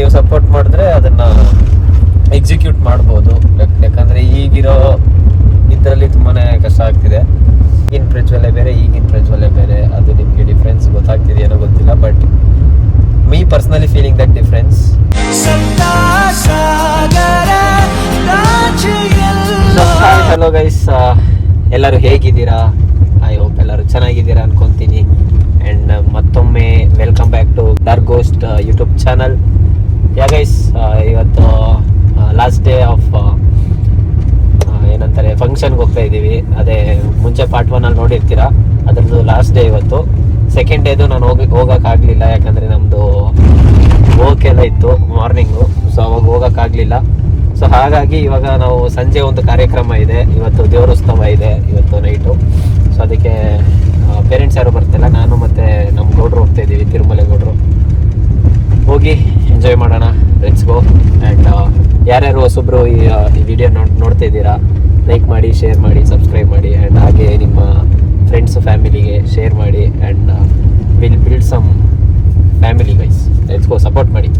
ನೀವು ಸಪೋರ್ಟ್ ಮಾಡಿದ್ರೆ ಅದನ್ನ ಎಕ್ಸಿಕ್ಯೂಟ್ ಮಾಡ್ಬೋದು. ಯಾಕಂದ್ರೆ ಈಗಿರೋ ಇದರಲ್ಲಿ ತುಂಬಾನೇ ಕಷ್ಟ ಆಗ್ತಿದೆ. ಈಗಿನ ಪ್ರಜ್ವಲೆ ಬೇರೆ, ಈಗಿನ ಪ್ರಜ್ವಲೆ ಬೇರೆ. ಅದು ನಿಮಗೆ ಡಿಫ್ರೆನ್ಸ್ ಗೊತ್ತಾಗ್ತಿದೆಯೇನೋ ಗೊತ್ತಿಲ್ಲ, but me personally feeling that difference. Hello guys, ಎಲ್ಲರೂ ಹೇಗಿದ್ದೀರಾ? ಐ ಹೋಪ್ ಎಲ್ಲರೂ ಚೆನ್ನಾಗಿದ್ದೀರಾ ಅನ್ಕೊಂತೀನಿ. ಆ್ಯಂಡ್ ಮತ್ತೊಮ್ಮೆ welcome back to Dark Ghost YouTube channel. Yeah guys, ಇವತ್ತು ಲಾಸ್ಟ್ ಡೇ ಆಫ್ ಏನಂತಾರೆ ಫಂಕ್ಷನ್ಗೆ ಹೋಗ್ತಾ ಇದ್ದೀವಿ. ಅದೇ ಮುಂಚೆ ಪಾರ್ಟ್ 1 ಅಲ್ಲಿ ನೋಡಿರ್ತೀರಾ, ಅದರದ್ದು ಲಾಸ್ಟ್ ಡೇ ಇವತ್ತು. ಸೆಕೆಂಡ್ ಡೇದು ನಾನು ಹೋಗೋಕ್ಕಾಗಲಿಲ್ಲ, ಯಾಕಂದರೆ ನಮ್ಮದು ವರ್ಕ್ ಎಲ್ಲ ಇತ್ತು ಮಾರ್ನಿಂಗು. ಸೊ ಅವಾಗ ಹೋಗೋಕ್ಕಾಗಲಿಲ್ಲ. ಸೊ ಹಾಗಾಗಿ ಇವಾಗ ನಾವು ಸಂಜೆ ಒಂದು ಕಾರ್ಯಕ್ರಮ ಇದೆ, ಇವತ್ತು ದೇವರೋತ್ಸವ ಇದೆ ಇವತ್ತು ನೈಟು. ಸೊ ಅದಕ್ಕೆ ಪೇರೆಂಟ್ಸ್ ಯಾರು ಬರ್ತಿಲ್ಲ, ನಾನು ಮತ್ತು ನಮ್ಮ ಗೌಡ್ರು ಹೋಗ್ತಾ ಇದ್ದೀವಿ, ತಿರುಮಲೆ ಗೌಡ್ರು. ಹೋಗಿ ಎಂಜಾಯ್ ಮಾಡೋಣ, ಲೆಟ್ಸ್ ಗೋ. ಆ್ಯಂಡ್ ಯಾರ್ಯಾರು ಹೊಸಬ್ರು ಈ ವಿಡಿಯೋ ನೋಡ್ತಾ ಇದ್ದೀರಾ, ಲೈಕ್ ಮಾಡಿ, ಶೇರ್ ಮಾಡಿ, ಸಬ್ಸ್ಕ್ರೈಬ್ ಮಾಡಿ. ಆ್ಯಂಡ್ ಹಾಗೆ ನಿಮ್ಮ ಫ್ರೆಂಡ್ಸು ಫ್ಯಾಮಿಲಿಗೆ ಶೇರ್ ಮಾಡಿ. And will build some family guys. Let's go, support ಮಾಡಿ.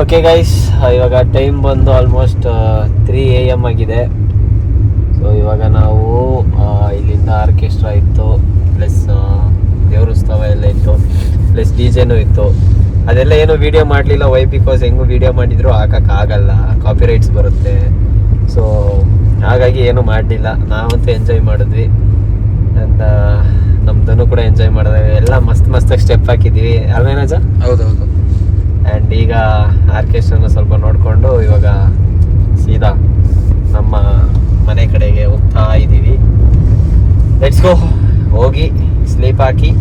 ಓಕೆ ಗೈಸ್, ಇವಾಗ ಟೈಮ್ ಬಂದು ಆಲ್ಮೋಸ್ಟ್ 3 AM ಆಗಿದೆ. ಸೊ ಇವಾಗ ನಾವು ಇಲ್ಲಿಂದ ಆರ್ಕೆಸ್ಟ್ರಾ ಇತ್ತು, ಪ್ಲಸ್ ದೇವ್ರ ಉತ್ಸವ ಎಲ್ಲ ಇತ್ತು, ಪ್ಲಸ್ DJನೂ ಇತ್ತು. ಅದೆಲ್ಲ ಏನು ವಿಡಿಯೋ ಮಾಡಲಿಲ್ಲ. ವೈ ಬಿಕಾಸ್ ಹೆಂಗೂ ವಿಡಿಯೋ ಮಾಡಿದ್ರು ಹಾಕೋಕ್ಕಾಗಲ್ಲ, ಕಾಪಿರೈಟ್ಸ್ ಬರುತ್ತೆ. ಸೊ ಹಾಗಾಗಿ ಏನು ಮಾಡಲಿಲ್ಲ. ನಾವಂತೂ ಎಂಜಾಯ್ ಮಾಡಿದ್ವಿ ಆ್ಯಂಡ್ ನಮ್ದನ್ನು ಕೂಡ ಎಂಜಾಯ್ ಮಾಡಿದ್ವಿ. ಎಲ್ಲ ಮಸ್ತಾಗಿ ಸ್ಟೆಪ್ ಹಾಕಿದ್ದೀವಿ ಅಲ್ವೇನಜ? ಹೌದೌದು. ಆ್ಯಂಡ್ ಈಗ ಆರ್ಕೆಸ್ಟ್ರಾನ ಸ್ವಲ್ಪ ನೋಡಿಕೊಂಡು ಇವಾಗ ಸೀದಾ ನಮ್ಮ ಮನೆ ಕಡೆಗೆ ಹೋಗ್ತಾ ಇದ್ದೀವಿ. Let's go. ಹೋಗಿ ಸ್ಲೀಪ್ ಹಾಕಿ,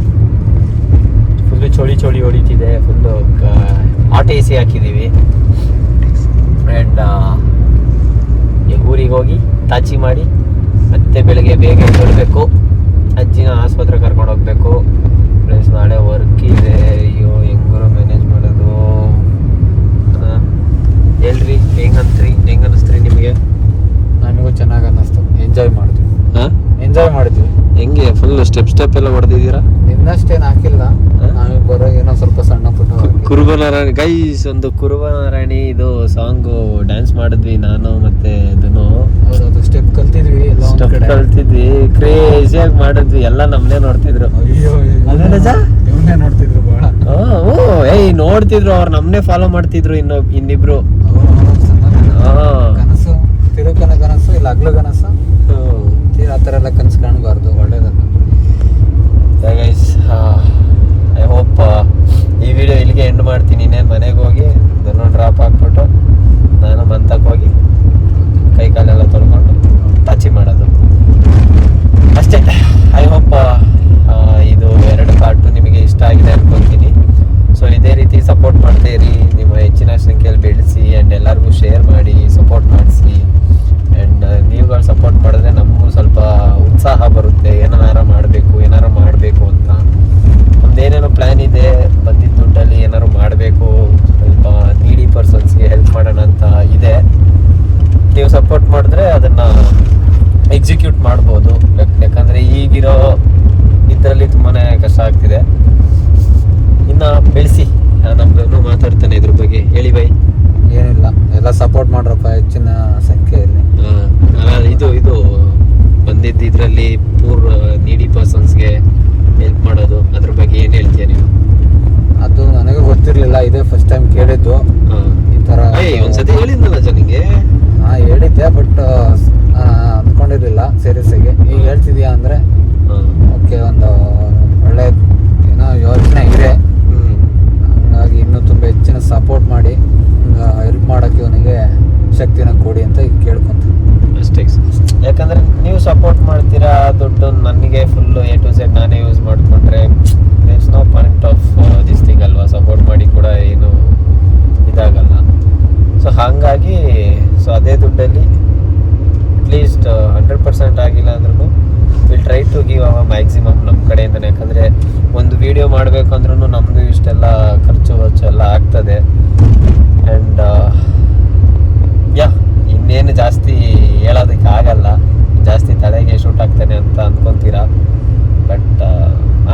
ಫುಲ್ಲು ಚಳಿ ಹೊಡಿತಿದೆ, ಫುಲ್ಲು ಹಾಟ್ AC ಹಾಕಿದ್ದೀವಿ. ಆ್ಯಂಡ್ ಊರಿಗೆ ಹೋಗಿ ತಾಚಿ ಮಾಡಿ ಮತ್ತೆ ಬೆಳಗ್ಗೆ ಬೇಗ ಹೊರಡಬೇಕು. ಅಜ್ಜಿನ ಆಸ್ಪತ್ರೆ ಕರ್ಕೊಂಡು ಹೋಗ್ಬೇಕು. ಪ್ಲಸ್ ನಾಳೆ ವರ್ಕ್ ಇದೆ. ಅಯ್ಯೋ ಹೆಂಗರು ಮ್ಯಾನೇಜ್ ಮಾಡೋದು ಹೇಳ್ರಿ. ಹೆಂಗೆ ಅನ್ನಿಸ್ತ್ರಿ ನಿಮಗೆ? ನಮಗೂ ಚೆನ್ನಾಗಿ ಅನ್ನಿಸ್ತು. ಎಂಜಾಯ್ ಮಾಡಿದ್ವಿ. ಹೆಂಗೆ ಫುಲ್ ಸ್ಟೆಪ್ ಎಲ್ಲ ಹೊಡೆದಿದ್ದೀರಾ? ನಿನ್ನಷ್ಟೇನು ಹಾಕಿಲ್ಲ, ನಾವೇ ಬರೋ ಏನೋ ಸ್ವಲ್ಪ ಸಣ್ಣ ಪುಟ್ಟ. ಕುರುಬನಾರಾಯಣಿ ಗೈಸ್, ಒಂದು ಕುರುಬನಾರಾಯಣಿ ಇದು ಸಾಂಗು ಡ್ಯಾನ್ಸ್ ಮಾಡಿದ್ವಿ ನಾನು ಮತ್ತೆ ಇದನ್ನು. ಹೌದೌದು, ಸ್ಟೆಪ್ ಕಲ್ತಿದ್ವಿ. ಕ್ರೇಜಿಯಾಗಿ ಮಾಡಿದ್ವಿ. ಎಲ್ಲ ನಮ್ಮನ್ನೇ ನೋಡ್ತಿದ್ರು. ಅಯ್ಯೋ ಇವನ್ನೇ ನೋಡ್ತಿದ್ರು ಬಹಳ. ಏಯ್ ನೋಡ್ತಿದ್ರು, ಅವ್ರು ನಮ್ಮನ್ನೇ ಫಾಲೋ ಮಾಡ್ತಿದ್ರು. ಇನ್ನಿಬ್ರು ಕನಸು, ತಿರುಕನ ಕನಸು, ಇಲ್ಲ ಹಗ್ಲು ಕನಸು, ಆ ಥರ ಎಲ್ಲ ಕನಸು ಕಾಣಬಾರ್ದು. ಒಳ್ಳೇದಲ್ಲ ಗೈಸ್. ಐ ಹೋಪ್ ಈ ವಿಡಿಯೋ ಇಲ್ಲಿಗೆ ಎಂಡ್ ಮಾಡ್ತೀನಿ. ಇನ್ನೇನು ಮನೆಗೆ ಹೋಗಿ ಇದನ್ನು ಡ್ರಾಪ್ ಹಾಕ್ಬಿಟ್ಟು ನಾನು ಮಂತಕ್ಕೆ ಹೋಗಿ ಕೈ ಕಾಲೆಲ್ಲ ತೊಳ್ಕೊಂಡು ಟಚಿ ಮಾಡೋದು ಅಷ್ಟೇ. ಐ ಹೋಪ್ ಇದು 2 ಪಾರ್ಟು ನಿಮಗೆ ಇಷ್ಟ ಆಗಿದೆ ಅನ್ಕೊತೀನಿ. ಸೊ ಇದೇ ರೀತಿ ಸಪೋರ್ಟ್ ಮಾಡ್ತಾ ಇರಿ, ನಿಮ್ಮ ಹೆಚ್ಚಿನ ಸಂಖ್ಯೆಯಲ್ಲಿ ಬೆಳೆಸಿ ಆ್ಯಂಡ್ ಎಲ್ಲರಿಗೂ ಶೇರ್ ಮಾಡಿ ಸಪೋರ್ಟ್ ಮಾಡಿಸಿ. ಆ್ಯಂಡ್ ನೀವುಗಳು ಸಪೋರ್ಟ್ ಮಾಡಿದ್ರೆ ನಮಗೂ ಸ್ವಲ್ಪ ಉತ್ಸಾಹ ಬರುತ್ತೆ, ಏನಾರ ಮಾಡಬೇಕು ಅಂತ. ನಮ್ದೇನೇನೋ ಪ್ಲ್ಯಾನ್ ಇದೆ. ಬಂದಿದ್ದ ದುಡ್ಡಲ್ಲಿ ಏನಾದ್ರು ಮಾಡಬೇಕು, ಸ್ವಲ್ಪ ನೀಡಿ ಪರ್ಸನ್ಸ್ಗೆ ಹೆಲ್ಪ್ ಮಾಡೋಣ ಅಂತ ಇದೆ. ನೀವು ಸಪೋರ್ಟ್ ಮಾಡಿದ್ರೆ ಅದನ್ನು ಎಕ್ಸಿಕ್ಯೂಟ್ ಮಾಡ್ಬೋದು. ಯಾಕಂದರೆ ಈಗಿರೋ ಇದರಲ್ಲಿ ತುಂಬಾ ಕಷ್ಟ ಆಗ್ತಿದೆ. ಇನ್ನು ಬೆಳೆಸಿ. ನಮ್ದು ಮಾತಾಡ್ತಾನೆ ಇದ್ರ ಬಗ್ಗೆ. ಹೇಳಿ ಬೈ. ಏನಿಲ್ಲ, ಎಲ್ಲ ಸಪೋರ್ಟ್ ಮಾಡ್ರಪ್ಪ ಹೆಚ್ಚಿನ ಸಂಖ್ಯೆಯಲ್ಲಿ. ಇದು ಬಂದಿದ್ದು ಇದರಲ್ಲಿ ನೀಡಿ ಪರ್ಸನ್ಸ್ಗೆ ಹೆಲ್ಪ್ ಮಾಡೋದು, ಅದ್ರ ಬಗ್ಗೆ ಏನು ಹೇಳ್ತೀಯ ನೀವು? ಅದು ನನಗೆ ಗೊತ್ತಿರಲಿಲ್ಲ, ಇದೇ ಫಸ್ಟ್ ಟೈಮ್ ಕೇಳಿದ್ದು ಈ ಥರ. ಒಂದ್ಸತಿ ಹೇಳಿದ್ನಲ್ಲ ನಿಮಗೆ? ಹೇಳಿದ್ದೆ, ಬಟ್ ಅಂದ್ಕೊಂಡಿರಲಿಲ್ಲ ಸೀರಿಯಸ್ ಆಗಿ. ಈಗ ಹೇಳ್ತಿದ್ಯಾ ಅಂದರೆ ಓಕೆ, ಒಂದು ಒಳ್ಳೆ ಏನೋ ಯೋಚನೆ ಇದೆ. ಹಂಗಾಗಿ ಇನ್ನೂ ತುಂಬ ಹೆಚ್ಚಿನ ಸಪೋರ್ಟ್ ಮಾಡಿ ಹೆಲ್ಪ್ ಮಾಡೋಕ್ಕೆ ಇವನಿಗೆ ಶಕ್ತಿನ ಕೊಡಿ ಅಂತ ಕೇಳ್ಕೊಂತೀನಿ ಅಷ್ಟೇ. ಯಾಕಂದರೆ ನೀವು ಸಪೋರ್ಟ್ ಮಾಡ್ತೀರಾ, ದುಡ್ಡು ನನಗೆ ಫುಲ್ಲು A to Z ನಾನೇ ಯೂಸ್ ಮಾಡಿಕೊಂಡ್ರೆ there's no point of this thing ಅಲ್ವಾ. ಸಪೋರ್ಟ್ ಮಾಡಿ ಕೂಡ ಏನು ಇದಾಗಲ್ಲ. ಸೊ ಹಾಗಾಗಿ ಅದೇ ದುಡ್ಡಲ್ಲಿ ಅಟ್ಲೀಸ್ಟ್ 100% ಆಗಿಲ್ಲ ಅಂದ್ರೂ ವಿಲ್ ಟ್ರೈ ಟು ಗಿವ್ ಅವ ಮ್ಯಾಕ್ಸಿಮಮ್ ನಮ್ಮ ಕಡೆಯಿಂದನೇ. ಯಾಕಂದರೆ ಒಂದು ವಿಡಿಯೋ ಮಾಡಬೇಕು ಅಂದ್ರೂ ನಮ್ಮದು ಇಷ್ಟೆಲ್ಲ ಖರ್ಚು ಎಲ್ಲ ಆಗ್ತದೆ. ಆ್ಯಂಡ್ ಇನ್ನೇನು ಜಾಸ್ತಿ ಹೇಳೋದಕ್ಕೆ ಆಗಲ್ಲ, ಜಾಸ್ತಿ ತಲೆಗೆ ಶೂಟ್ ಆಗ್ತಾನೆ ಅಂತ ಅಂದ್ಕೊತೀರಾ. ಬಟ್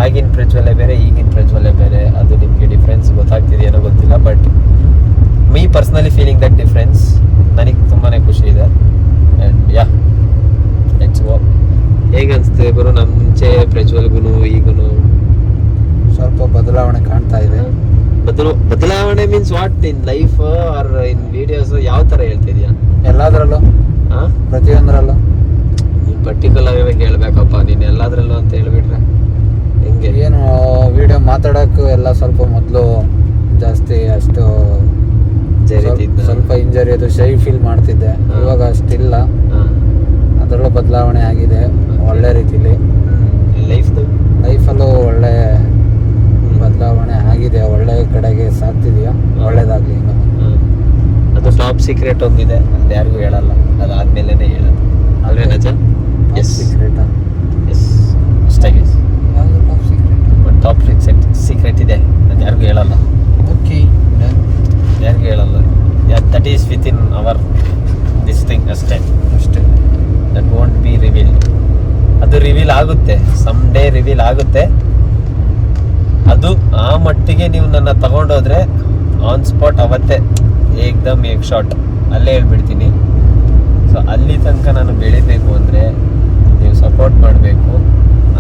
ಆಗಿನ ಪ್ರಜ್ವಲೆ ಬೇರೆ, ಈಗಿನ ಪ್ರಜ್ವಲೆ ಬೇರೆ. ಅದು ನಿಮಗೆ ಡಿಫ್ರೆನ್ಸ್ ಗೊತ್ತಾಗ್ತಿದೆಯೇನೋ ಗೊತ್ತಿಲ್ಲ. But me personally feeling that difference. ನನಗೆ ತುಂಬಾ ಖುಷಿ ಇದೆ. And let's go. ಹೇಗೆ ಅನಿಸ್ತದೆ ಬರೋ ನಮ್ಮ ಮುಂಚೆ ಪ್ರಜ್ವಲ್ಗೂ ಈಗೂ? ಸ್ವಲ್ಪ ಬದಲಾವಣೆ ಕಾಣ್ತಾ ಇದೆ. ಬದಲಾವಣೆ means what? In life or in videos? ಯಾವ ಥರ ಹೇಳ್ತಿದ್ಯಾ? ಎಲ್ಲದರಲ್ಲೂ, ಪ್ರತಿಯೊಂದರಲ್ಲೂ. ಪರ್ಟಿಕ್ಯುಲರ್ ಆಗಿ ಹೇಳ್ಬೇಕಪ್ಪ ನೀನು ಎಲ್ಲದರಲ್ಲೂ ಅಂತ ಹೇಳ್ಬಿಟ್ರೆ ಹೆಂಗೆ? ಏನು ವಿಡಿಯೋ ಮಾತಾಡೋಕ್ಕೂ ಎಲ್ಲ ಸ್ವಲ್ಪ ಮೊದಲು ಜಾಸ್ತಿ ಅಷ್ಟು ಸ್ವಲ್ಪ ಇಂಜರಿ, ಅದು ಶೈ ಫೀಲ್ ಮಾಡ್ತಿದ್ದೆ. ಇವಾಗ ಅಷ್ಟಿಲ್ಲ. ಅದರಲ್ಲೂ ಬದಲಾವಣೆ ಆಗಿದೆ ಒಳ್ಳೆ ರೀತಿಲಿ. ಲೈಫಲ್ಲೂ ಒಳ್ಳೆ ಬದಲಾವಣೆ ಆಗಿದೆ, ಒಳ್ಳೆ ಕಡೆಗೆ ಸಾಗ್ತಿದೆಯಾ. ಒಳ್ಳೇದಾಗಲಿ. ಅದು ಟಾಪ್ ಸೀಕ್ರೆಟ್ ಒಂದಿದೆ, ಅದು ಯಾರಿಗೂ ಹೇಳಲ್ಲ. ಅದಾದ್ಮೇಲೆ ಹೇಳೋದು ಅಲ್ವೇ ನಜ? ಸೀಕ್ರೆಟಾ? ಎಸ್, ಅಷ್ಟಾಗಿ ಟಾಪ್ ಸೀಕ್ರೆಟ್ ಇದೆ, ಅದು ಯಾರಿಗೂ ಹೇಳಲ್ಲ. ಓಕೆ, ಯಾರಿಗೂ ಹೇಳಲ್ಲ. That is with in our this thing ಅಷ್ಟೇ. That won't be reveal. ಅದು ರಿವೀಲ್ ಆಗುತ್ತೆ, ಸಮ್ ಡೇ ರಿವೀಲ್ ಆಗುತ್ತೆ. ಅದು ಆ ಮಟ್ಟಿಗೆ ನೀವು ನನ್ನ ತಗೊಂಡೋದ್ರೆ ಆನ್ ಸ್ಪಾಟ್ ಅವತ್ತೇ ಏಕ್ದಮ್ ಏಕ್ ಶಾಟ್ ಅಲ್ಲೇ ಹೇಳ್ಬಿಡ್ತೀನಿ. ಸೊ ಅಲ್ಲಿ ತನಕ ನಾನು ಬೆಳಿಬೇಕು ಅಂದರೆ ನೀವು ಸಪೋರ್ಟ್ ಮಾಡಬೇಕು.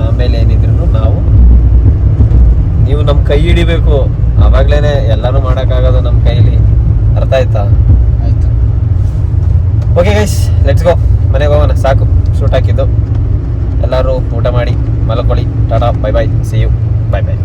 ಆಮೇಲೆ ಏನಿದ್ರು ನೀವು ನಮ್ಮ ಕೈ ಹಿಡಿಬೇಕು, ಆವಾಗಲೇ ಎಲ್ಲನೂ ಮಾಡೋಕ್ಕಾಗೋದು ನಮ್ಮ ಕೈಲಿ. ಅರ್ಥ ಆಯ್ತಾ? ಆಯ್ತು. Okay guys, let's go. ಮನೆಗೆ ಹೋಗೋಣ, ಸಾಕು ಶೂಟ್ ಹಾಕಿದ್ದು. ಎಲ್ಲರೂ ಊಟ ಮಾಡಿ ಮಲ್ಕೊಳ್ಳಿ. ಟಾಟಾ, bye bye, see you, bye by.